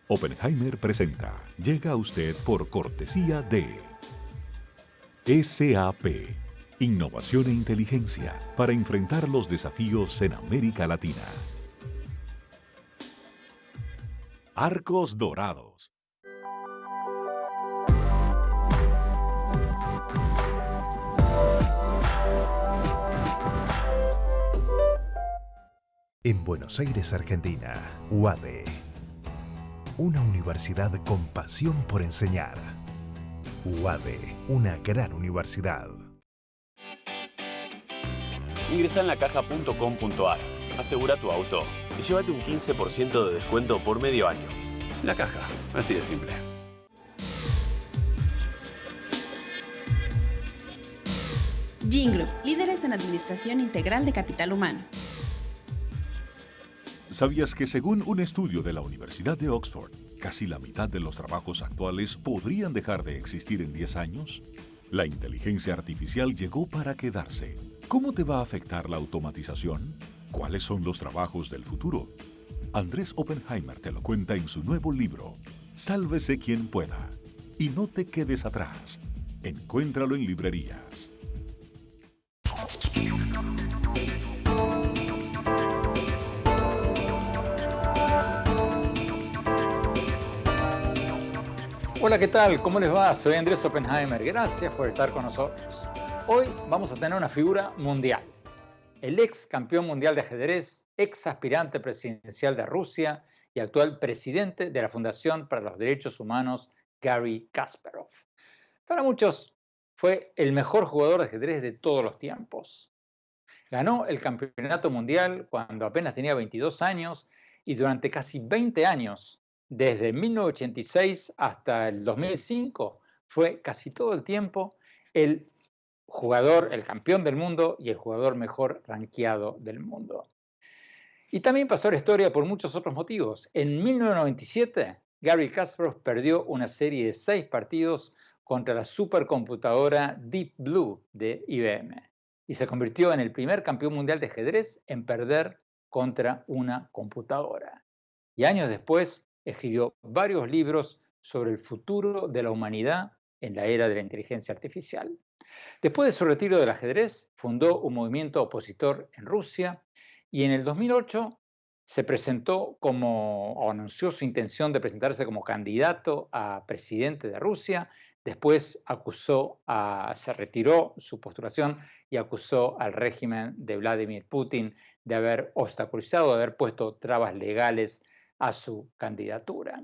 Oppenheimer presenta. Llega a usted por cortesía de SAP. Innovación e inteligencia para enfrentar los desafíos en América Latina. Arcos Dorados. En Buenos Aires, Argentina, UADE. Una universidad con pasión por enseñar. UADE, una gran universidad. Ingresa en lacaja.com.ar, asegura tu auto y llévate un 15% de descuento por medio año. La Caja, así de simple. Ginglo, líderes en administración integral de capital humano. ¿Sabías que según un estudio de la Universidad de Oxford, casi la mitad de los trabajos actuales podrían dejar de existir en 10 años? La inteligencia artificial llegó para quedarse. ¿Cómo te va a afectar la automatización? ¿Cuáles son los trabajos del futuro? Andrés Oppenheimer te lo cuenta en su nuevo libro, Sálvese quien pueda. Y no te quedes atrás. Encuéntralo en librerías. Hola, ¿qué tal? ¿Cómo les va? Soy Andrés Oppenheimer. Gracias por estar con nosotros. Hoy vamos a tener una figura mundial. El ex campeón mundial de ajedrez, ex aspirante presidencial de Rusia y actual presidente de la Fundación para los Derechos Humanos, Garry Kasparov. Para muchos fue el mejor jugador de ajedrez de todos los tiempos. Ganó el campeonato mundial cuando apenas tenía 22 años y durante casi 20 años, desde 1986 hasta el 2005, fue casi todo el tiempo el jugador, el campeón del mundo y el jugador mejor rankeado del mundo. Y también pasó a la historia por muchos otros motivos. En 1997, Garry Kasparov perdió una serie de 6 partidos contra la supercomputadora Deep Blue de IBM y se convirtió en el primer campeón mundial de ajedrez en perder contra una computadora. Y años después escribió varios libros sobre el futuro de la humanidad en la era de la inteligencia artificial. Después de su retiro del ajedrez, fundó un movimiento opositor en Rusia y en el 2008 se presentó o anunció su intención de presentarse como candidato a presidente de Rusia. Después se retiró su postulación y acusó al régimen de Vladimir Putin de haber obstaculizado, de haber puesto trabas legales a su candidatura.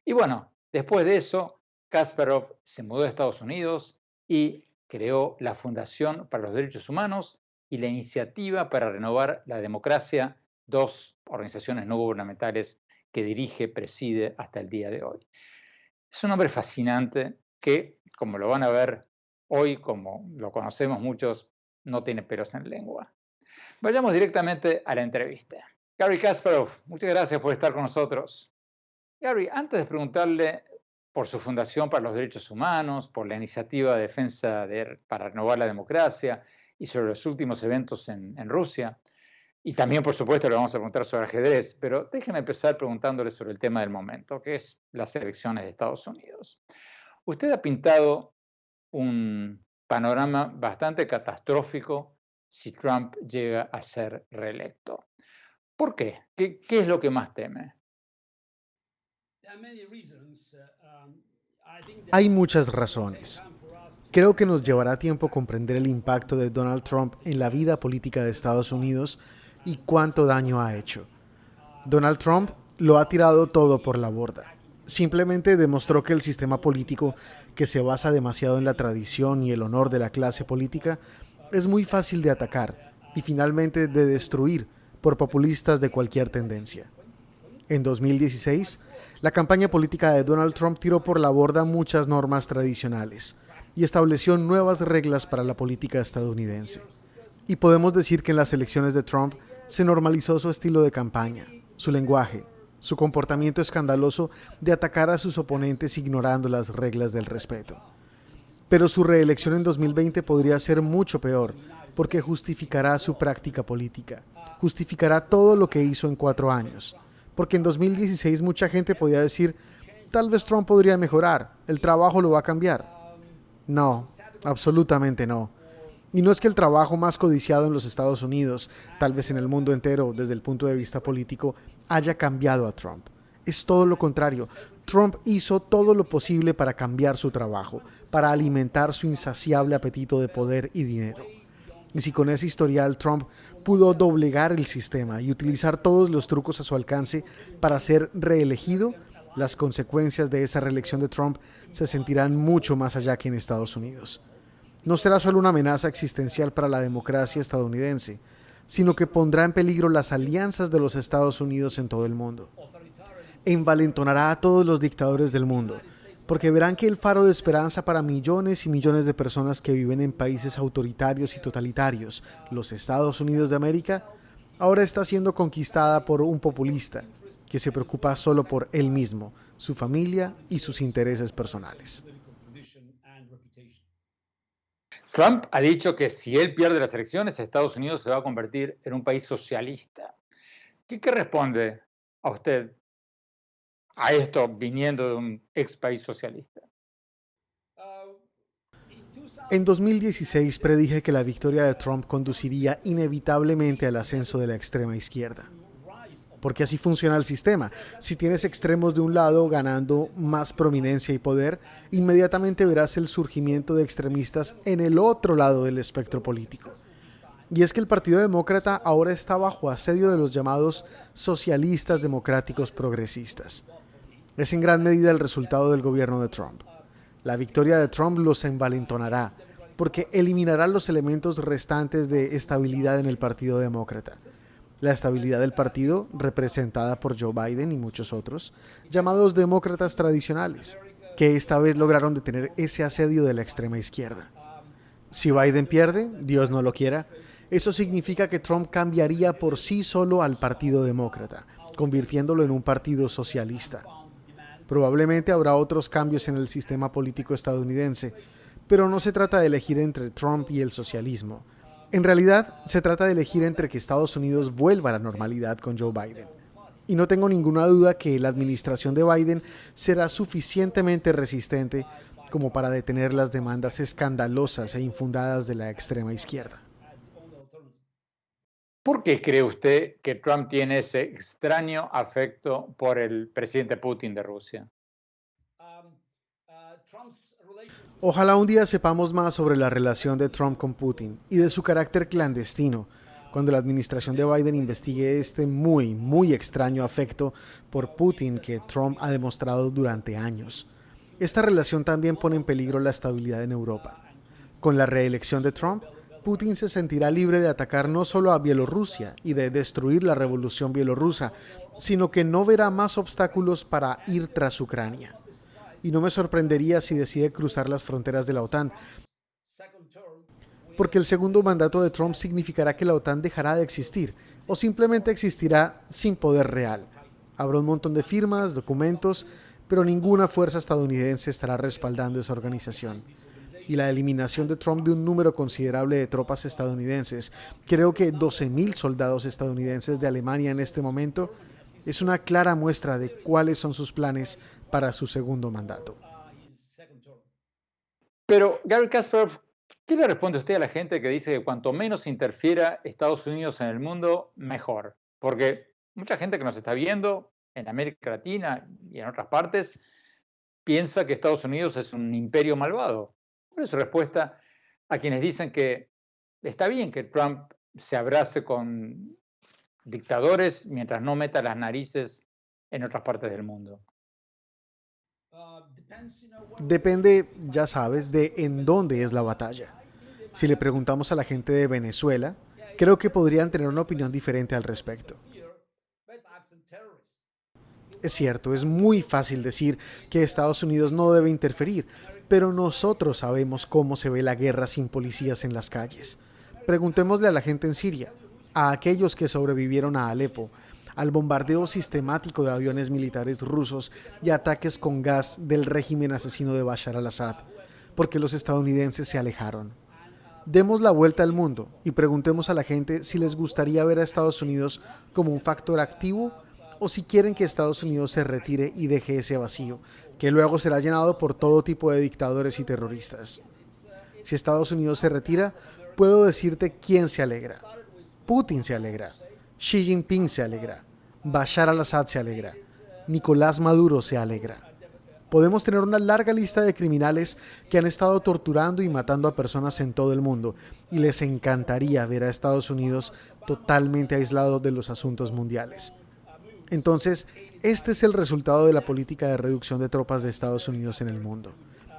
Y bueno, después de eso, Kasparov se mudó a Estados Unidos y creó la Fundación para los Derechos Humanos y la Iniciativa para Renovar la Democracia, 2 organizaciones no gubernamentales que preside hasta el día de hoy. Es un hombre fascinante que, como lo van a ver hoy, como lo conocemos muchos, no tiene pelos en lengua. Vayamos directamente a la entrevista. Garry Kasparov, muchas gracias por estar con nosotros. Garry, antes de preguntarle por su Fundación para los Derechos Humanos, por la iniciativa de defensa para renovar la democracia y sobre los últimos eventos en Rusia, y también, por supuesto, le vamos a preguntar sobre ajedrez, pero déjeme empezar preguntándole sobre el tema del momento, que es las elecciones de Estados Unidos. Usted ha pintado un panorama bastante catastrófico si Trump llega a ser reelecto. ¿Por qué? ¿Qué es lo que más teme? Hay muchas razones. Creo que nos llevará tiempo comprender el impacto de Donald Trump en la vida política de Estados Unidos y cuánto daño ha hecho. Donald Trump lo ha tirado todo por la borda. Simplemente demostró que el sistema político, que se basa demasiado en la tradición y el honor de la clase política, es muy fácil de atacar y finalmente de destruir por populistas de cualquier tendencia. En 2016, la campaña política de Donald Trump tiró por la borda muchas normas tradicionales y estableció nuevas reglas para la política estadounidense. Y podemos decir que en las elecciones de Trump se normalizó su estilo de campaña, su lenguaje, su comportamiento escandaloso de atacar a sus oponentes ignorando las reglas del respeto. Pero su reelección en 2020 podría ser mucho peor, porque justificará su práctica política, justificará todo lo que hizo en 4 años, Porque en 2016 mucha gente podía decir, tal vez Trump podría mejorar, el trabajo lo va a cambiar. No, absolutamente no. Y no es que el trabajo más codiciado en los Estados Unidos, tal vez en el mundo entero desde el punto de vista político, haya cambiado a Trump. Es todo lo contrario. Trump hizo todo lo posible para cambiar su trabajo, para alimentar su insaciable apetito de poder y dinero. Y si con ese historial Trump pudo doblegar el sistema y utilizar todos los trucos a su alcance para ser reelegido, las consecuencias de esa reelección de Trump se sentirán mucho más allá que en Estados Unidos. No será solo una amenaza existencial para la democracia estadounidense, sino que pondrá en peligro las alianzas de los Estados Unidos en todo el mundo. Envalentonará a todos los dictadores del mundo, porque verán que el faro de esperanza para millones y millones de personas que viven en países autoritarios y totalitarios, los Estados Unidos de América, ahora está siendo conquistada por un populista que se preocupa solo por él mismo, su familia y sus intereses personales. Trump ha dicho que si él pierde las elecciones, Estados Unidos se va a convertir en un país socialista. ¿Qué responde a usted a esto viniendo de un ex país socialista? En 2016 predije que la victoria de Trump conduciría inevitablemente al ascenso de la extrema izquierda. Porque así funciona el sistema. Si tienes extremos de un lado ganando más prominencia y poder, inmediatamente verás el surgimiento de extremistas en el otro lado del espectro político. Y es que el Partido Demócrata ahora está bajo asedio de los llamados socialistas democráticos progresistas. Es en gran medida el resultado del gobierno de Trump. La victoria de Trump los envalentonará, porque eliminará los elementos restantes de estabilidad en el Partido Demócrata. La estabilidad del partido, representada por Joe Biden y muchos otros, llamados demócratas tradicionales, que esta vez lograron detener ese asedio de la extrema izquierda. Si Biden pierde, Dios no lo quiera, eso significa que Trump cambiaría por sí solo al Partido Demócrata, convirtiéndolo en un partido socialista. Probablemente habrá otros cambios en el sistema político estadounidense, pero no se trata de elegir entre Trump y el socialismo. En realidad, se trata de elegir entre que Estados Unidos vuelva a la normalidad con Joe Biden. Y no tengo ninguna duda que la administración de Biden será suficientemente resistente como para detener las demandas escandalosas e infundadas de la extrema izquierda. ¿Por qué cree usted que Trump tiene ese extraño afecto por el presidente Putin de Rusia? Ojalá un día sepamos más sobre la relación de Trump con Putin y de su carácter clandestino, cuando la administración de Biden investigue este muy extraño afecto por Putin que Trump ha demostrado durante años. Esta relación también pone en peligro la estabilidad en Europa. Con la reelección de Trump, Putin se sentirá libre de atacar no solo a Bielorrusia y de destruir la revolución bielorrusa, sino que no verá más obstáculos para ir tras Ucrania. Y no me sorprendería si decide cruzar las fronteras de la OTAN, porque el segundo mandato de Trump significará que la OTAN dejará de existir, o simplemente existirá sin poder real. Habrá un montón de firmas, documentos, pero ninguna fuerza estadounidense estará respaldando esa organización. Y la eliminación de Trump de un número considerable de tropas estadounidenses, creo que 12,000 soldados estadounidenses de Alemania en este momento, es una clara muestra de cuáles son sus planes para su segundo mandato. Pero, Garry Kasparov, ¿qué le responde usted a la gente que dice que cuanto menos interfiera Estados Unidos en el mundo, mejor? Porque mucha gente que nos está viendo en América Latina y en otras partes piensa que Estados Unidos es un imperio malvado. ¿Cuál es su respuesta a quienes dicen que está bien que Trump se abrace con dictadores mientras no meta las narices en otras partes del mundo? Depende, ya sabes, de en dónde es la batalla. Si le preguntamos a la gente de Venezuela, creo que podrían tener una opinión diferente al respecto. Es cierto, es muy fácil decir que Estados Unidos no debe interferir, pero nosotros sabemos cómo se ve la guerra sin policías en las calles. Preguntémosle a la gente en Siria, a aquellos que sobrevivieron a Alepo, al bombardeo sistemático de aviones militares rusos y ataques con gas del régimen asesino de Bashar al-Assad, porque los estadounidenses se alejaron. Demos la vuelta al mundo y preguntemos a la gente si les gustaría ver a Estados Unidos como un factor activo o si quieren que Estados Unidos se retire y deje ese vacío, que luego será llenado por todo tipo de dictadores y terroristas. Si Estados Unidos se retira, puedo decirte quién se alegra. Putin se alegra, Xi Jinping se alegra, Bashar al-Assad se alegra, Nicolás Maduro se alegra. Podemos tener una larga lista de criminales que han estado torturando y matando a personas en todo el mundo, y les encantaría ver a Estados Unidos totalmente aislado de los asuntos mundiales. Entonces, este es el resultado de la política de reducción de tropas de Estados Unidos en el mundo.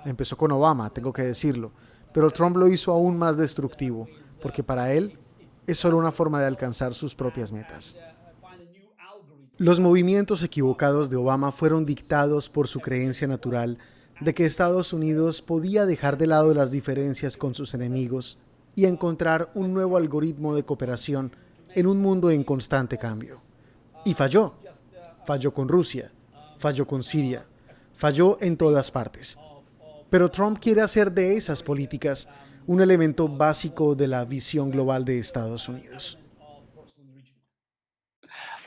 Empezó con Obama, tengo que decirlo, pero Trump lo hizo aún más destructivo, porque para él es solo una forma de alcanzar sus propias metas. Los movimientos equivocados de Obama fueron dictados por su creencia natural de que Estados Unidos podía dejar de lado las diferencias con sus enemigos y encontrar un nuevo algoritmo de cooperación en un mundo en constante cambio. Y falló. Falló con Rusia, falló con Siria, falló en todas partes. Pero Trump quiere hacer de esas políticas un elemento básico de la visión global de Estados Unidos.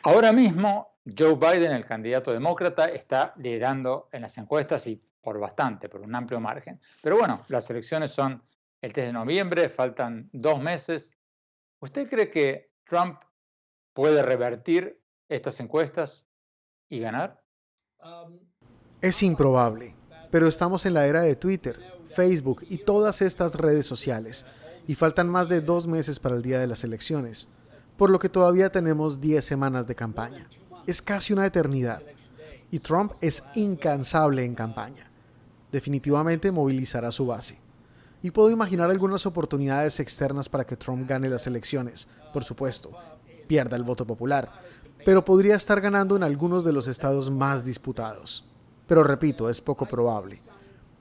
Ahora mismo, Joe Biden, el candidato demócrata, está liderando en las encuestas y por bastante, por un amplio margen. Pero bueno, las elecciones son el 3 de noviembre, faltan 2 meses. ¿Usted cree que Trump puede revertir estas encuestas y ganar? Es improbable, pero estamos en la era de Twitter, Facebook y todas estas redes sociales, y faltan más de 2 meses para el día de las elecciones, por lo que todavía tenemos 10 semanas de campaña. Es casi una eternidad, y Trump es incansable en campaña. Definitivamente movilizará su base. Y puedo imaginar algunas oportunidades externas para que Trump gane las elecciones, por supuesto, pierda el voto popular, pero podría estar ganando en algunos de los estados más disputados. Pero repito, es poco probable.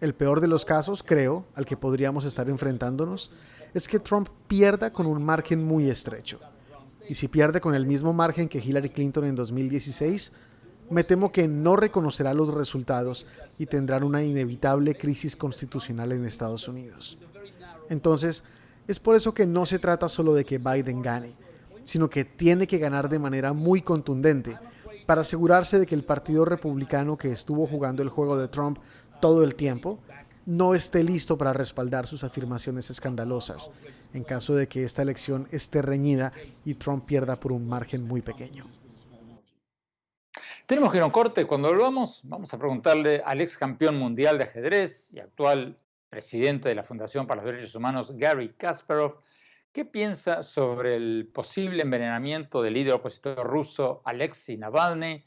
El peor de los casos, creo, al que podríamos estar enfrentándonos, es que Trump pierda con un margen muy estrecho. Y si pierde con el mismo margen que Hillary Clinton en 2016, me temo que no reconocerá los resultados y tendrán una inevitable crisis constitucional en Estados Unidos. Entonces, es por eso que no se trata solo de que Biden gane, sino que tiene que ganar de manera muy contundente para asegurarse de que el Partido Republicano, que estuvo jugando el juego de Trump todo el tiempo, no esté listo para respaldar sus afirmaciones escandalosas, en caso de que esta elección esté reñida y Trump pierda por un margen muy pequeño. Tenemos que ir a un corte. Cuando volvamos, vamos a preguntarle al ex campeón mundial de ajedrez y actual presidente de la Fundación para los Derechos Humanos, Garry Kasparov, qué piensa sobre el posible envenenamiento del líder opositor ruso Alexei Navalny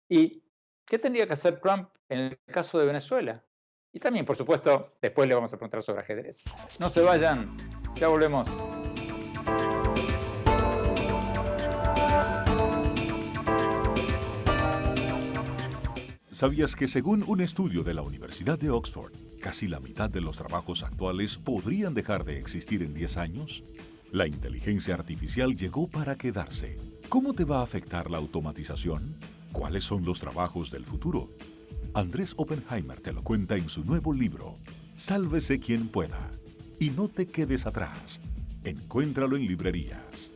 y qué tendría que hacer Trump en el caso de Venezuela. Y también, por supuesto, después le vamos a preguntar sobre ajedrez. No se vayan, ya volvemos. ¿Sabías que según un estudio de la Universidad de Oxford, casi la mitad de los trabajos actuales podrían dejar de existir en 10 años? La inteligencia artificial llegó para quedarse. ¿Cómo te va a afectar la automatización? ¿Cuáles son los trabajos del futuro? Andrés Oppenheimer te lo cuenta en su nuevo libro, Sálvese quien pueda. Y no te quedes atrás. Encuéntralo en librerías.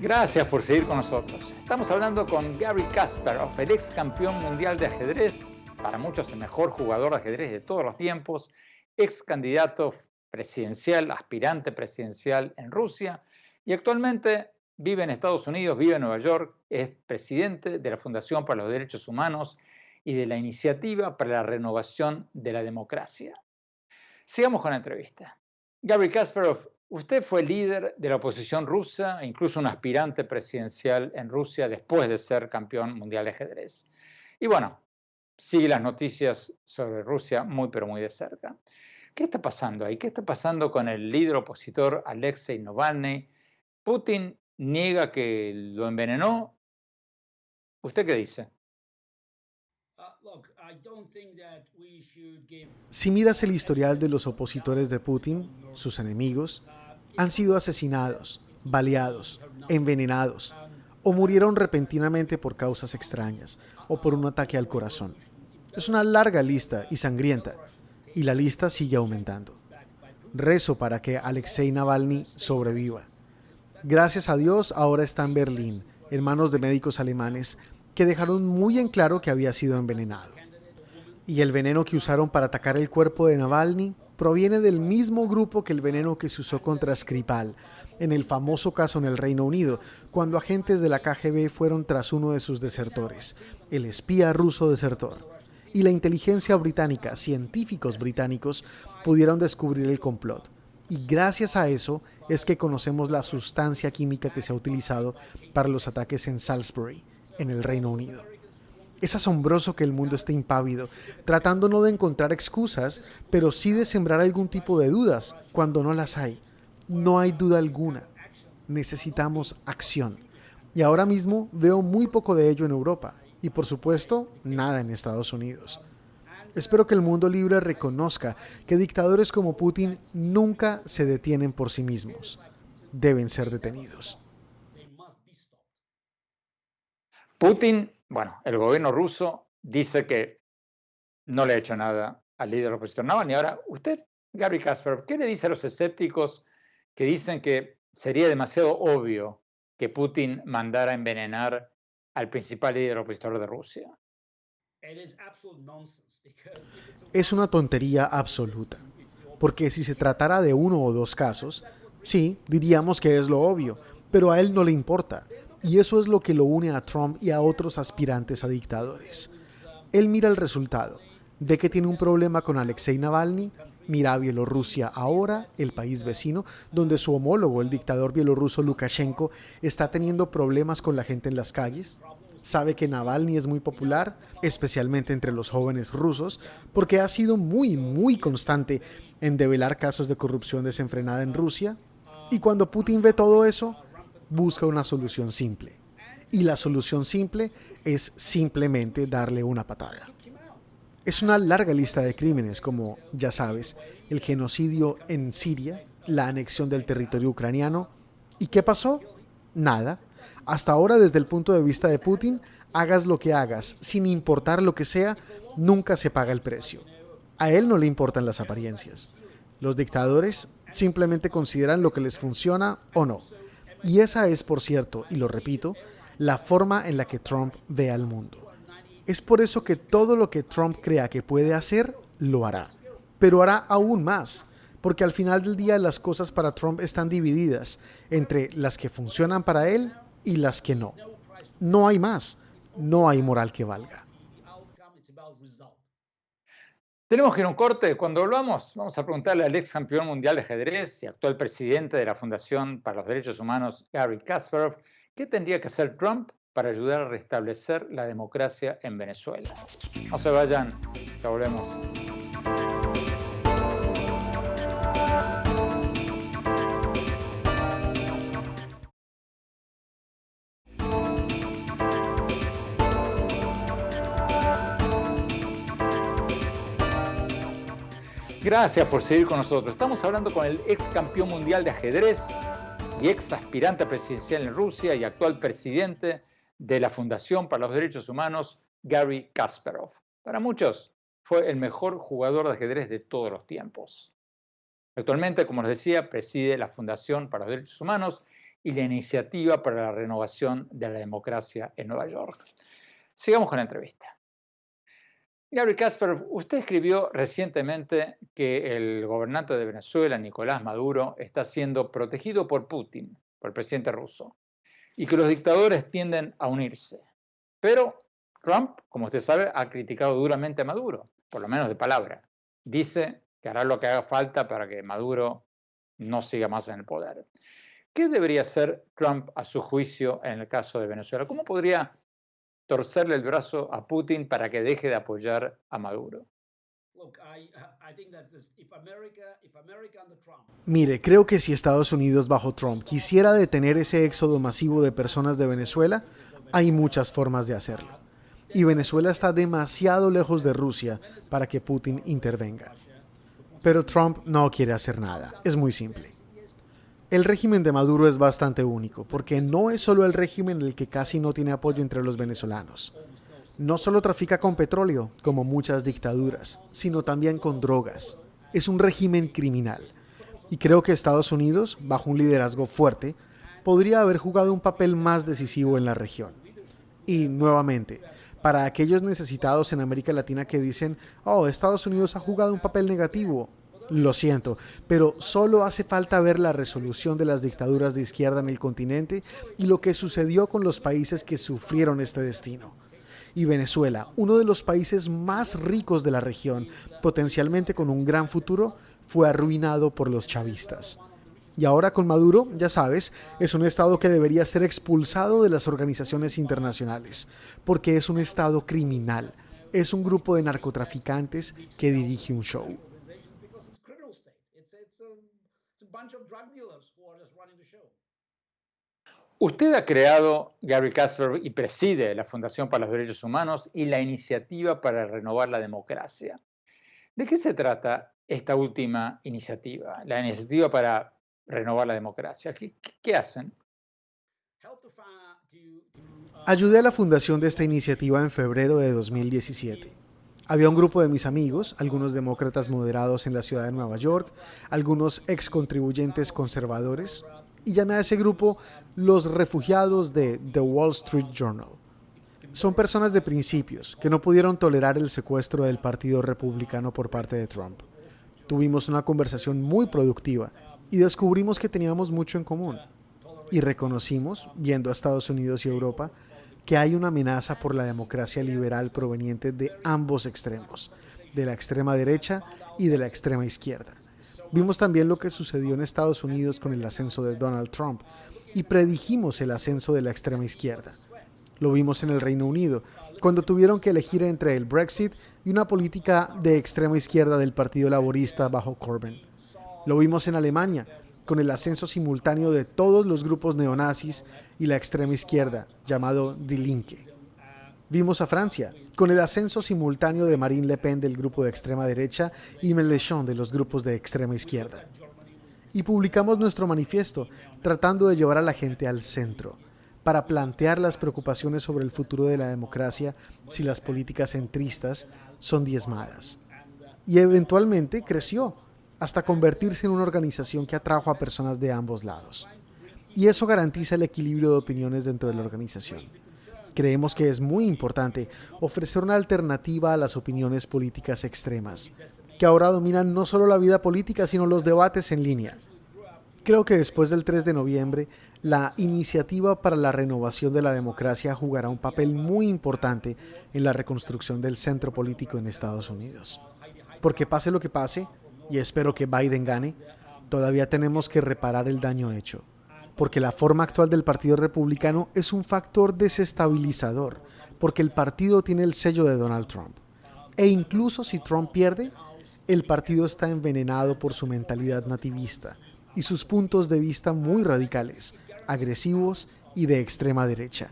Gracias por seguir con nosotros. Estamos hablando con Garry Kasparov, el ex campeón mundial de ajedrez, para muchos el mejor jugador de ajedrez de todos los tiempos, ex candidato presidencial, aspirante presidencial en Rusia y actualmente vive en Estados Unidos, vive en Nueva York, es presidente de la Fundación para los Derechos Humanos y de la Iniciativa para la Renovación de la Democracia. Sigamos con la entrevista. Garry Kasparov, usted fue líder de la oposición rusa e incluso un aspirante presidencial en Rusia después de ser campeón mundial de ajedrez. Y bueno, sigue las noticias sobre Rusia muy pero muy de cerca. ¿Qué está pasando ahí? ¿Qué está pasando con el líder opositor Alexei Navalny? ¿Putin niega que lo envenenó? ¿Usted qué dice? Si miras el historial de los opositores de Putin, sus enemigos, han sido asesinados, baleados, envenenados, o murieron repentinamente por causas extrañas, o por un ataque al corazón. Es una larga lista y sangrienta, y la lista sigue aumentando. Rezo para que Alexei Navalny sobreviva. Gracias a Dios ahora está en Berlín, en manos de médicos alemanes que dejaron muy en claro que había sido envenenado. Y el veneno que usaron para atacar el cuerpo de Navalny proviene del mismo grupo que el veneno que se usó contra Skripal, en el famoso caso en el Reino Unido, cuando agentes de la KGB fueron tras uno de sus desertores, el espía ruso desertor. Y la inteligencia británica, científicos británicos, pudieron descubrir el complot. Y gracias a eso es que conocemos la sustancia química que se ha utilizado para los ataques en Salisbury, en el Reino Unido. Es asombroso que el mundo esté impávido, tratando no de encontrar excusas, pero sí de sembrar algún tipo de dudas cuando no las hay. No hay duda alguna. Necesitamos acción. Y ahora mismo veo muy poco de ello en Europa. Y por supuesto, nada en Estados Unidos. Espero que el mundo libre reconozca que dictadores como Putin nunca se detienen por sí mismos. Deben ser detenidos. Putin, el gobierno ruso dice que no le ha hecho nada al líder opositor Navalny. Ahora, usted, Garry Kasparov, ¿qué le dice a los escépticos que dicen que sería demasiado obvio que Putin mandara a envenenar al principal líder opositor de Rusia? Es una tontería absoluta, porque si se tratara de uno o dos casos, sí, diríamos que es lo obvio, pero a él no le importa, y eso es lo que lo une a Trump y a otros aspirantes a dictadores. Él mira el resultado, ve que tiene un problema con Alexei Navalny, mira a Bielorrusia ahora, el país vecino, donde su homólogo, el dictador bielorruso Lukashenko, está teniendo problemas con la gente en las calles. Sabe que Navalny es muy popular, especialmente entre los jóvenes rusos, porque ha sido muy constante en develar casos de corrupción desenfrenada en Rusia. Y cuando Putin ve todo eso, busca una solución simple. Y la solución simple es simplemente darle una patada. Es una larga lista de crímenes como, ya sabes, el genocidio en Siria, la anexión del territorio ucraniano. ¿Y qué pasó? Nada. Hasta ahora, desde el punto de vista de Putin, hagas lo que hagas, sin importar lo que sea, nunca se paga el precio. A él no le importan las apariencias. Los dictadores simplemente consideran lo que les funciona o no. Y esa es, por cierto, y lo repito, la forma en la que Trump ve al mundo. Es por eso que todo lo que Trump crea que puede hacer, lo hará. Pero hará aún más, porque al final del día las cosas para Trump están divididas entre las que funcionan para él y las que no. No hay más. No hay moral que valga. Tenemos que ir a un corte. Cuando volvamos, vamos a preguntarle al ex campeón mundial de ajedrez y actual presidente de la Fundación para los Derechos Humanos, Garry Kasparov, qué tendría que hacer Trump para ayudar a restablecer la democracia en Venezuela. No se vayan, ya volvemos. Gracias por seguir con nosotros. Estamos hablando con el ex campeón mundial de ajedrez y ex aspirante presidencial en Rusia y actual presidente de la Fundación para los Derechos Humanos, Garry Kasparov. Para muchos, fue el mejor jugador de ajedrez de todos los tiempos. Actualmente, como les decía, preside la Fundación para los Derechos Humanos y la Iniciativa para la Renovación de la Democracia en Nueva York. Sigamos con la entrevista. Garry Kasparov, usted escribió recientemente que el gobernante de Venezuela, Nicolás Maduro, está siendo protegido por Putin, por el presidente ruso, y que los dictadores tienden a unirse. Pero Trump, como usted sabe, ha criticado duramente a Maduro, por lo menos de palabra. Dice que hará lo que haga falta para que Maduro no siga más en el poder. ¿Qué debería hacer Trump a su juicio en el caso de Venezuela? ¿Cómo podría torcerle el brazo a Putin para que deje de apoyar a Maduro? Mire, creo que si Estados Unidos bajo Trump quisiera detener ese éxodo masivo de personas de Venezuela, hay muchas formas de hacerlo. Y Venezuela está demasiado lejos de Rusia para que Putin intervenga. Pero Trump no quiere hacer nada. Es muy simple. El régimen de Maduro es bastante único, porque no es solo el régimen el que casi no tiene apoyo entre los venezolanos. No solo trafica con petróleo, como muchas dictaduras, sino también con drogas. Es un régimen criminal. Y creo que Estados Unidos, bajo un liderazgo fuerte, podría haber jugado un papel más decisivo en la región. Y, nuevamente, para aquellos necesitados en América Latina que dicen, Estados Unidos ha jugado un papel negativo, lo siento, pero solo hace falta ver la resolución de las dictaduras de izquierda en el continente y lo que sucedió con los países que sufrieron este destino. Y Venezuela, uno de los países más ricos de la región, potencialmente con un gran futuro, fue arruinado por los chavistas. Y ahora con Maduro, ya sabes, es un estado que debería ser expulsado de las organizaciones internacionales, porque es un estado criminal, es un grupo de narcotraficantes que dirige un show. Usted ha creado, Gary Kasparov, y preside la Fundación para los Derechos Humanos y la Iniciativa para Renovar la Democracia. ¿De qué se trata esta última iniciativa, la Iniciativa para Renovar la Democracia? ¿Qué hacen? Ayudé a la fundación de esta iniciativa en febrero de 2017. Había un grupo de mis amigos, algunos demócratas moderados en la ciudad de Nueva York, algunos ex contribuyentes conservadores, y llamé a ese grupo los refugiados de The Wall Street Journal. Son personas de principios que no pudieron tolerar el secuestro del Partido Republicano por parte de Trump. Tuvimos una conversación muy productiva y descubrimos que teníamos mucho en común. Y reconocimos, viendo a Estados Unidos y Europa, que hay una amenaza por la democracia liberal proveniente de ambos extremos, de la extrema derecha y de la extrema izquierda. Vimos también lo que sucedió en Estados Unidos con el ascenso de Donald Trump y predijimos el ascenso de la extrema izquierda. Lo vimos en el Reino Unido, cuando tuvieron que elegir entre el Brexit y una política de extrema izquierda del Partido Laborista bajo Corbyn. Lo vimos en Alemania, con el ascenso simultáneo de todos los grupos neonazis y la extrema izquierda, llamado Die Linke. Vimos a Francia, con el ascenso simultáneo de Marine Le Pen del grupo de extrema derecha y Mélenchon de los grupos de extrema izquierda. Y publicamos nuestro manifiesto, tratando de llevar a la gente al centro, para plantear las preocupaciones sobre el futuro de la democracia si las políticas centristas son diezmadas. Y eventualmente creció, hasta convertirse en una organización que atrajo a personas de ambos lados. Y eso garantiza el equilibrio de opiniones dentro de la organización. Creemos que es muy importante ofrecer una alternativa a las opiniones políticas extremas, que ahora dominan no solo la vida política, sino los debates en línea. Creo que después del 3 de noviembre, la Iniciativa para la Renovación de la Democracia jugará un papel muy importante en la reconstrucción del centro político en Estados Unidos. Porque pase lo que pase, y espero que Biden gane, todavía tenemos que reparar el daño hecho. Porque la forma actual del Partido Republicano es un factor desestabilizador, porque el partido tiene el sello de Donald Trump. E incluso si Trump pierde, el partido está envenenado por su mentalidad nativista y sus puntos de vista muy radicales, agresivos y de extrema derecha.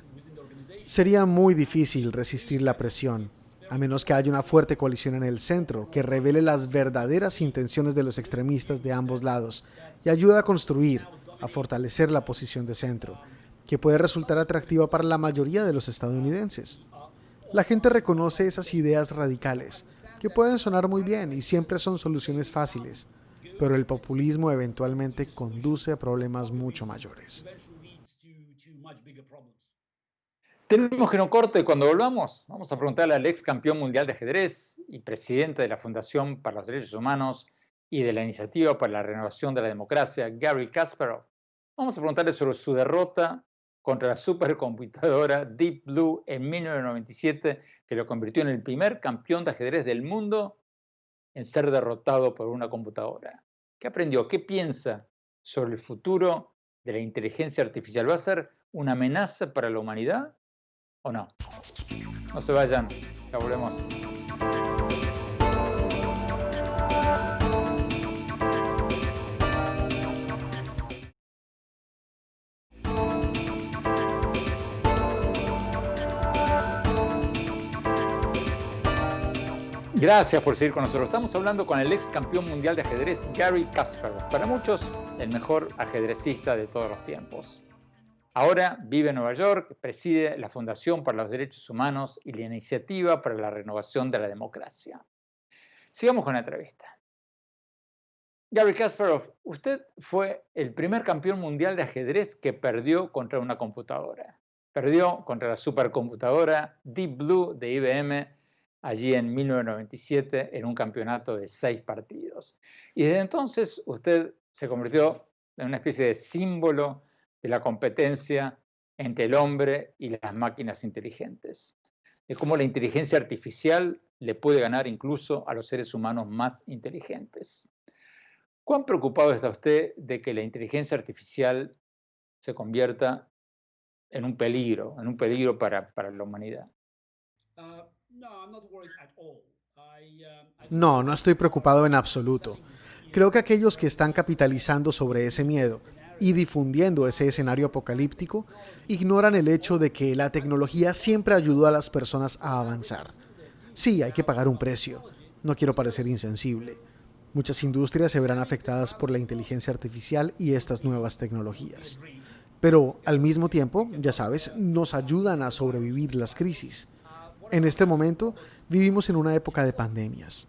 Sería muy difícil resistir la presión, a menos que haya una fuerte coalición en el centro que revele las verdaderas intenciones de los extremistas de ambos lados y ayude a construir, a fortalecer la posición de centro, que puede resultar atractiva para la mayoría de los estadounidenses. La gente reconoce esas ideas radicales, que pueden sonar muy bien y siempre son soluciones fáciles, pero el populismo eventualmente conduce a problemas mucho mayores. Tenemos que no corte. Cuando volvamos, vamos a preguntarle al ex campeón mundial de ajedrez y presidente de la Fundación para los Derechos Humanos y de la Iniciativa para la Renovación de la Democracia, Gary Kasparov. Vamos a preguntarle sobre su derrota contra la supercomputadora Deep Blue en 1997, que lo convirtió en el primer campeón de ajedrez del mundo en ser derrotado por una computadora. ¿Qué aprendió? ¿Qué piensa sobre el futuro de la inteligencia artificial? ¿Va a ser una amenaza para la humanidad o no? No se vayan, ya volvemos. Gracias por seguir con nosotros. Estamos hablando con el ex campeón mundial de ajedrez, Gary Kasparov. Para muchos, el mejor ajedrecista de todos los tiempos. Ahora vive en Nueva York, preside la Fundación para los Derechos Humanos y la Iniciativa para la Renovación de la Democracia. Sigamos con la entrevista. Garry Kasparov, usted fue el primer campeón mundial de ajedrez que perdió contra una computadora. Perdió contra la supercomputadora Deep Blue de IBM allí en 1997 en un campeonato de 6 partidos. Y desde entonces usted se convirtió en una especie de símbolo de la competencia entre el hombre y las máquinas inteligentes, de cómo la inteligencia artificial le puede ganar incluso a los seres humanos más inteligentes. ¿Cuán preocupado está usted de que la inteligencia artificial se convierta en un peligro para la humanidad? No estoy preocupado en absoluto. Creo que aquellos que están capitalizando sobre ese miedo y difundiendo ese escenario apocalíptico ignoran el hecho de que la tecnología siempre ayudó a las personas a avanzar. Sí, hay que pagar un precio. No quiero parecer insensible. Muchas industrias se verán afectadas por la inteligencia artificial y estas nuevas tecnologías. Pero al mismo tiempo, ya sabes, nos ayudan a sobrevivir las crisis. En este momento vivimos en una época de pandemias.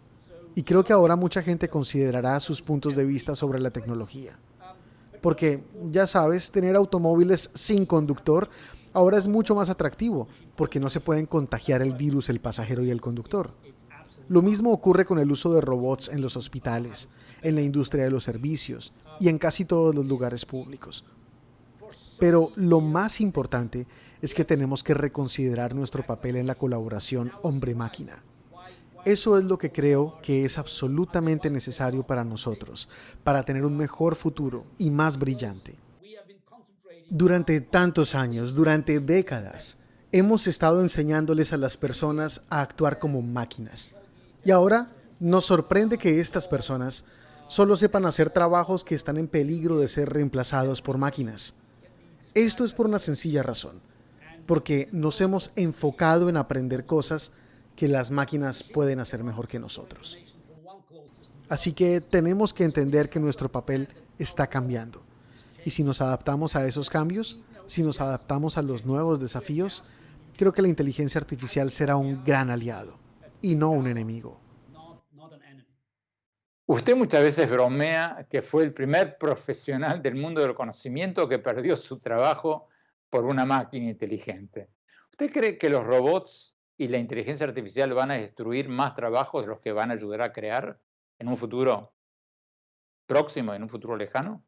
Y creo que ahora mucha gente considerará sus puntos de vista sobre la tecnología. Porque, ya sabes, tener automóviles sin conductor ahora es mucho más atractivo, porque no se pueden contagiar el virus el pasajero y el conductor. Lo mismo ocurre con el uso de robots en los hospitales, en la industria de los servicios y en casi todos los lugares públicos. Pero lo más importante es que tenemos que reconsiderar nuestro papel en la colaboración hombre-máquina. Eso es lo que creo que es absolutamente necesario para nosotros, para tener un mejor futuro y más brillante. Durante tantos años, durante décadas, hemos estado enseñándoles a las personas a actuar como máquinas. Y ahora nos sorprende que estas personas solo sepan hacer trabajos que están en peligro de ser reemplazados por máquinas. Esto es por una sencilla razón, porque nos hemos enfocado en aprender cosas que las máquinas pueden hacer mejor que nosotros. Así que tenemos que entender que nuestro papel está cambiando. Y si nos adaptamos a esos cambios, si nos adaptamos a los nuevos desafíos, creo que la inteligencia artificial será un gran aliado y no un enemigo. Usted muchas veces bromea que fue el primer profesional del mundo del conocimiento que perdió su trabajo por una máquina inteligente. ¿Usted cree que los robots y la inteligencia artificial van a destruir más trabajos de los que van a ayudar a crear en un futuro próximo, en un futuro lejano?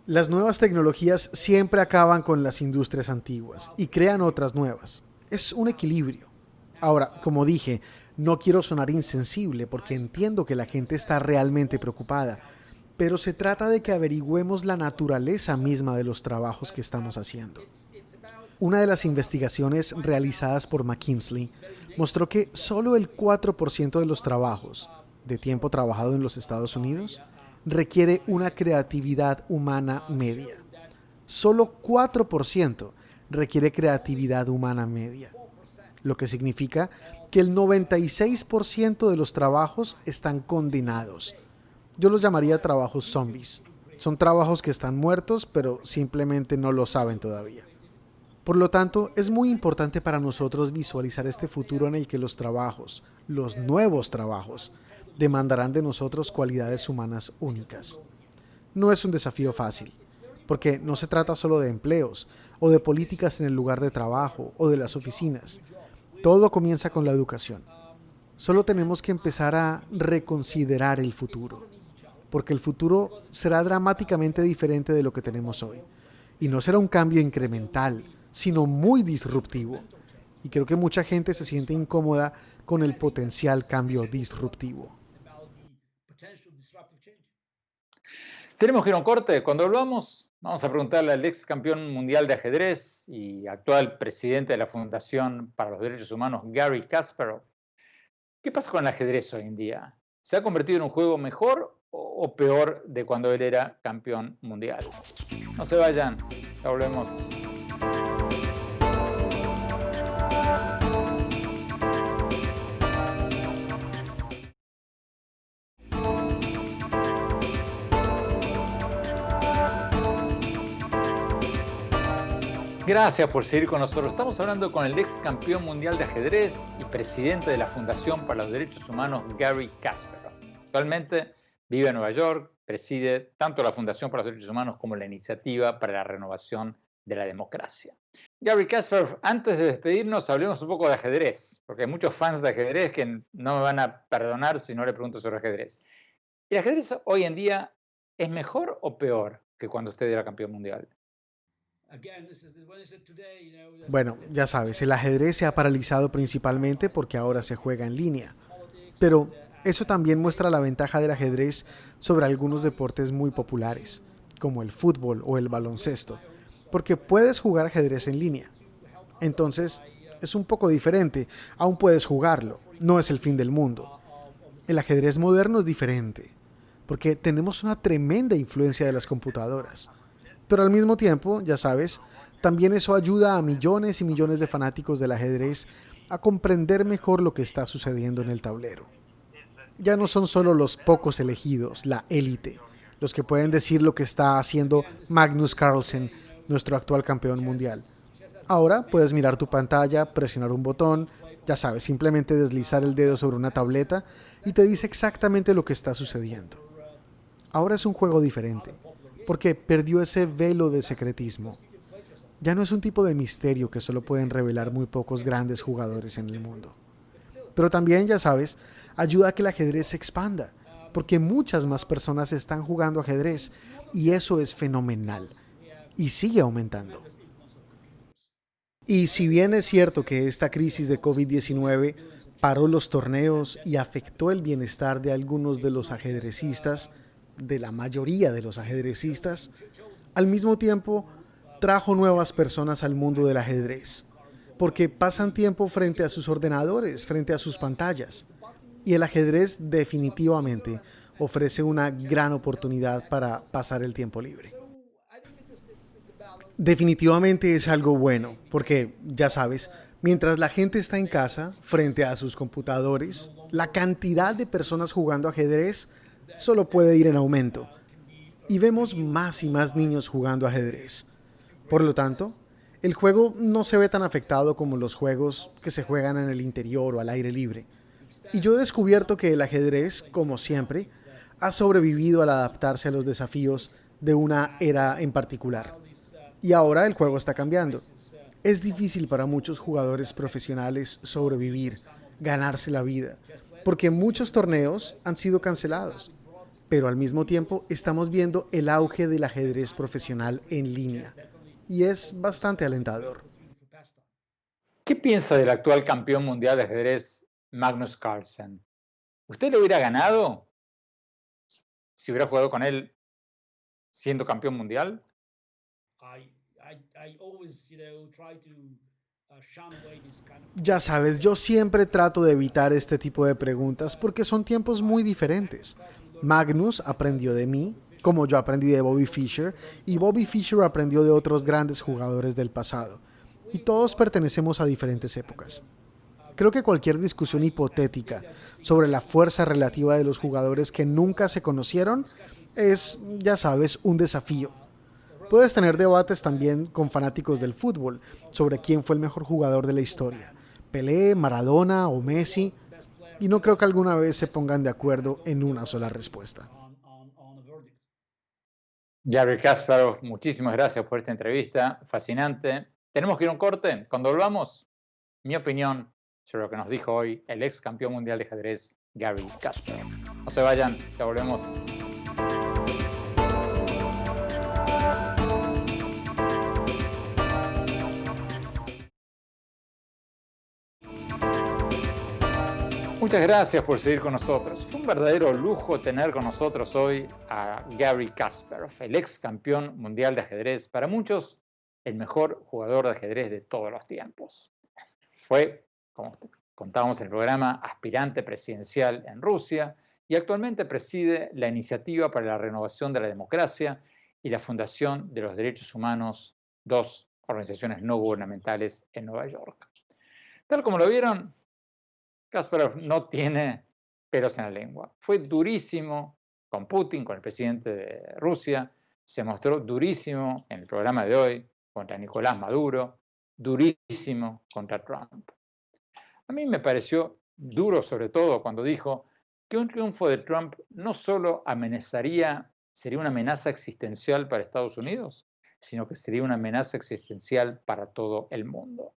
Las nuevas tecnologías siempre acaban con las industrias antiguas y crean otras nuevas. Es un equilibrio. Ahora, como dije, no quiero sonar insensible porque entiendo que la gente está realmente preocupada, pero se trata de que averigüemos la naturaleza misma de los trabajos que estamos haciendo. Una de las investigaciones realizadas por McKinsey mostró que solo el 4% de los trabajos de tiempo trabajado en los Estados Unidos requiere una creatividad humana media. Solo 4% requiere creatividad humana media, lo que significa que el 96% de los trabajos están condenados. Yo los llamaría trabajos zombies. Son trabajos que están muertos, pero simplemente no lo saben todavía. Por lo tanto, es muy importante para nosotros visualizar este futuro en el que los trabajos, los nuevos trabajos, demandarán de nosotros cualidades humanas únicas. No es un desafío fácil, porque no se trata solo de empleos, o de políticas en el lugar de trabajo, o de las oficinas. Todo comienza con la educación. Solo tenemos que empezar a reconsiderar el futuro, porque el futuro será dramáticamente diferente de lo que tenemos hoy. Y no será un cambio incremental, sino muy disruptivo. Y creo que mucha gente se siente incómoda con el potencial cambio disruptivo. Tenemos que ir a un corte. Cuando volvamos, vamos a preguntarle al ex campeón mundial de ajedrez y actual presidente de la Fundación para los Derechos Humanos, Garry Kasparov, ¿qué pasa con el ajedrez hoy en día? ¿Se ha convertido en un juego mejor o peor de cuando él era campeón mundial? No se vayan, ya volvemos. Gracias por seguir con nosotros. Estamos hablando con el ex campeón mundial de ajedrez y presidente de la Fundación para los Derechos Humanos, Garry Kasparov. Actualmente vive en Nueva York, preside tanto la Fundación para los Derechos Humanos como la Iniciativa para la Renovación de la Democracia. Garry Kasparov, antes de despedirnos, hablemos un poco de ajedrez, porque hay muchos fans de ajedrez que no me van a perdonar si no le pregunto sobre ajedrez. ¿El ajedrez hoy en día es mejor o peor que cuando usted era campeón mundial? Bueno, ya sabes, el ajedrez se ha paralizado principalmente porque ahora se juega en línea. Pero eso también muestra la ventaja del ajedrez sobre algunos deportes muy populares, como el fútbol o el baloncesto, porque puedes jugar ajedrez en línea. Entonces, es un poco diferente, aún puedes jugarlo, no es el fin del mundo. El ajedrez moderno es diferente, porque tenemos una tremenda influencia de las computadoras. Pero al mismo tiempo, ya sabes, también eso ayuda a millones y millones de fanáticos del ajedrez a comprender mejor lo que está sucediendo en el tablero. Ya no son solo los pocos elegidos, la élite, los que pueden decir lo que está haciendo Magnus Carlsen, nuestro actual campeón mundial. Ahora puedes mirar tu pantalla, presionar un botón, ya sabes, simplemente deslizar el dedo sobre una tableta y te dice exactamente lo que está sucediendo. Ahora es un juego diferente, porque perdió ese velo de secretismo. Ya no es un tipo de misterio que solo pueden revelar muy pocos grandes jugadores en el mundo. Pero también, ya sabes, ayuda a que el ajedrez se expanda, porque muchas más personas están jugando ajedrez y eso es fenomenal. Y sigue aumentando. Y si bien es cierto que esta crisis de COVID-19 paró los torneos y afectó el bienestar de algunos de los ajedrecistas, de la mayoría de los ajedrecistas, al mismo tiempo trajo nuevas personas al mundo del ajedrez, porque pasan tiempo frente a sus ordenadores, frente a sus pantallas, y el ajedrez definitivamente ofrece una gran oportunidad para pasar el tiempo libre. Definitivamente es algo bueno, porque ya sabes, mientras la gente está en casa, frente a sus computadores, la cantidad de personas jugando ajedrez solo puede ir en aumento. Y vemos más y más niños jugando ajedrez. Por lo tanto, el juego no se ve tan afectado como los juegos que se juegan en el interior o al aire libre. Y yo he descubierto que el ajedrez, como siempre, ha sobrevivido al adaptarse a los desafíos de una era en particular. Y ahora el juego está cambiando. Es difícil para muchos jugadores profesionales sobrevivir, ganarse la vida, porque muchos torneos han sido cancelados. Pero al mismo tiempo estamos viendo el auge del ajedrez profesional en línea. Y es bastante alentador. ¿Qué piensa del actual campeón mundial de ajedrez, Magnus Carlsen? ¿Usted lo hubiera ganado si hubiera jugado con él siendo campeón mundial? Ya sabes, yo siempre trato de evitar este tipo de preguntas porque son tiempos muy diferentes. Magnus aprendió de mí, como yo aprendí de Bobby Fischer, y Bobby Fischer aprendió de otros grandes jugadores del pasado. Y todos pertenecemos a diferentes épocas. Creo que cualquier discusión hipotética sobre la fuerza relativa de los jugadores que nunca se conocieron es, ya sabes, un desafío. Puedes tener debates también con fanáticos del fútbol sobre quién fue el mejor jugador de la historia, Pelé, Maradona o Messi, y no creo que alguna vez se pongan de acuerdo en una sola respuesta. Garry Kasparov, muchísimas gracias por esta entrevista, fascinante. Tenemos que ir a un corte. Cuando volvamos, mi opinión sobre lo que nos dijo hoy el ex campeón mundial de ajedrez, Garry Kasparov. No se vayan, ya volvemos. Muchas gracias por seguir con nosotros. Fue un verdadero lujo tener con nosotros hoy a Garry Kasparov, el ex campeón mundial de ajedrez. Para muchos, el mejor jugador de ajedrez de todos los tiempos. Fue, como contábamos en el programa, aspirante presidencial en Rusia y actualmente preside la Iniciativa para la Renovación de la Democracia y la Fundación de los Derechos Humanos, dos organizaciones no gubernamentales en Nueva York. Tal como lo vieron, Kasparov no tiene pelos en la lengua. Fue durísimo con Putin, con el presidente de Rusia. Se mostró durísimo en el programa de hoy contra Nicolás Maduro, durísimo contra Trump. A mí me pareció duro sobre todo cuando dijo que un triunfo de Trump no solo sería una amenaza existencial para Estados Unidos, sino que sería una amenaza existencial para todo el mundo.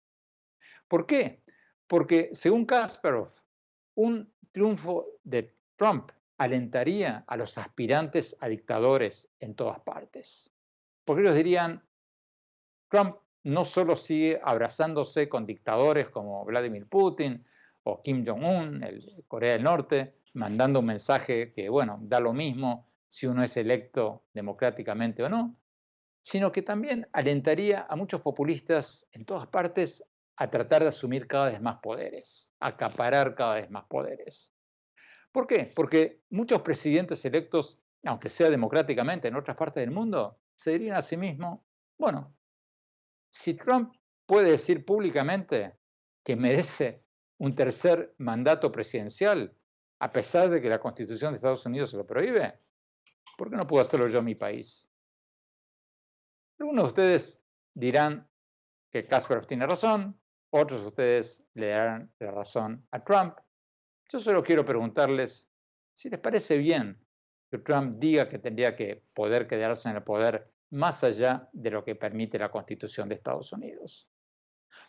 ¿Por qué? Porque, según Kasparov, un triunfo de Trump alentaría a los aspirantes a dictadores en todas partes. Porque ellos dirían, Trump no solo sigue abrazándose con dictadores como Vladimir Putin o Kim Jong-un, el de Corea del Norte, mandando un mensaje que, bueno, da lo mismo si uno es electo democráticamente o no, sino que también alentaría a muchos populistas en todas partes a tratar de asumir cada vez más poderes, a acaparar cada vez más poderes. ¿Por qué? Porque muchos presidentes electos, aunque sea democráticamente en otras partes del mundo, se dirían a sí mismos, bueno, si Trump puede decir públicamente que merece un tercer mandato presidencial, a pesar de que la Constitución de Estados Unidos se lo prohíbe, ¿por qué no puedo hacerlo yo en mi país? Algunos de ustedes dirán que Kasparov tiene razón, otros de ustedes le darán la razón a Trump. Yo solo quiero preguntarles si les parece bien que Trump diga que tendría que poder quedarse en el poder más allá de lo que permite la Constitución de Estados Unidos.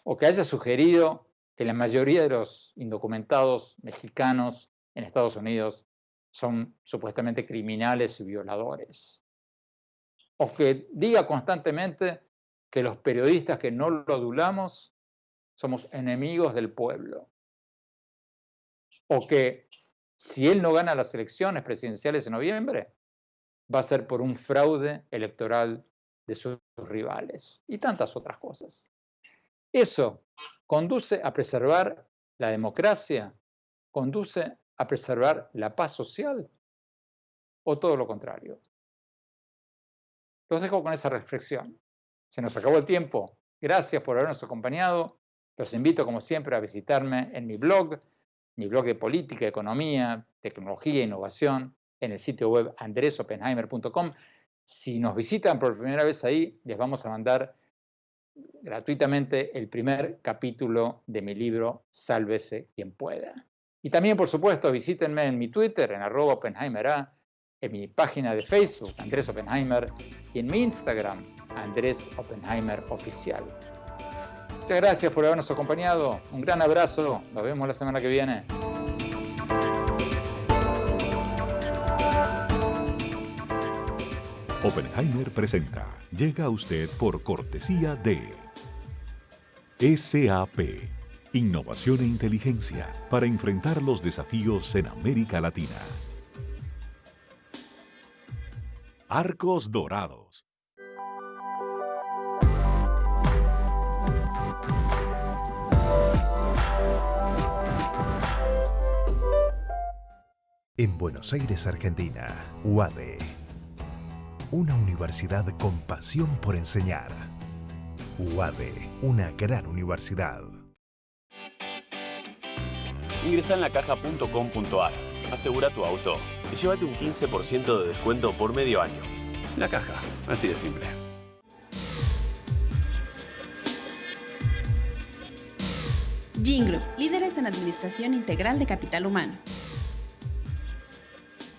O que haya sugerido que la mayoría de los indocumentados mexicanos en Estados Unidos son supuestamente criminales y violadores. O que diga constantemente que los periodistas que no lo adulamos somos enemigos del pueblo. O que si él no gana las elecciones presidenciales en noviembre, va a ser por un fraude electoral de sus rivales y tantas otras cosas. Eso conduce a preservar la democracia, conduce a preservar la paz social o todo lo contrario. Los dejo con esa reflexión. Se nos acabó el tiempo. Gracias por habernos acompañado. Los invito, como siempre, a visitarme en mi blog de política, economía, tecnología e innovación, en el sitio web andresopenheimer.com. Si nos visitan por primera vez ahí, les vamos a mandar gratuitamente el primer capítulo de mi libro Sálvese quien pueda. Y también, por supuesto, visítenme en mi Twitter, en @OpenheimerA, en mi página de Facebook, Andrés Oppenheimer, y en mi Instagram, Andrés Oppenheimer Oficial. Muchas gracias por habernos acompañado. Un gran abrazo. Nos vemos la semana que viene. Oppenheimer presenta. Llega a usted por cortesía de SAP. Innovación e inteligencia para enfrentar los desafíos en América Latina. Arcos Dorados. En Buenos Aires, Argentina, UADE. Una universidad con pasión por enseñar. UADE, una gran universidad. Ingresa en lacaja.com.ar, asegura tu auto y llévate un 15% de descuento por medio año. La Caja, así de simple. Gin Group, líderes en administración integral de capital humano.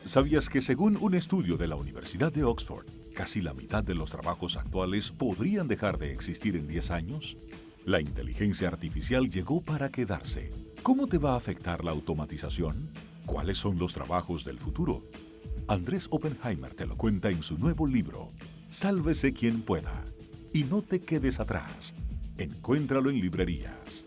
¿Sabías que según un estudio de la Universidad de Oxford, casi la mitad de los trabajos actuales podrían dejar de existir en 10 años? La inteligencia artificial llegó para quedarse. ¿Cómo te va a afectar la automatización? ¿Cuáles son los trabajos del futuro? Andrés Oppenheimer te lo cuenta en su nuevo libro, Sálvese quien pueda. Y no te quedes atrás. Encuéntralo en librerías.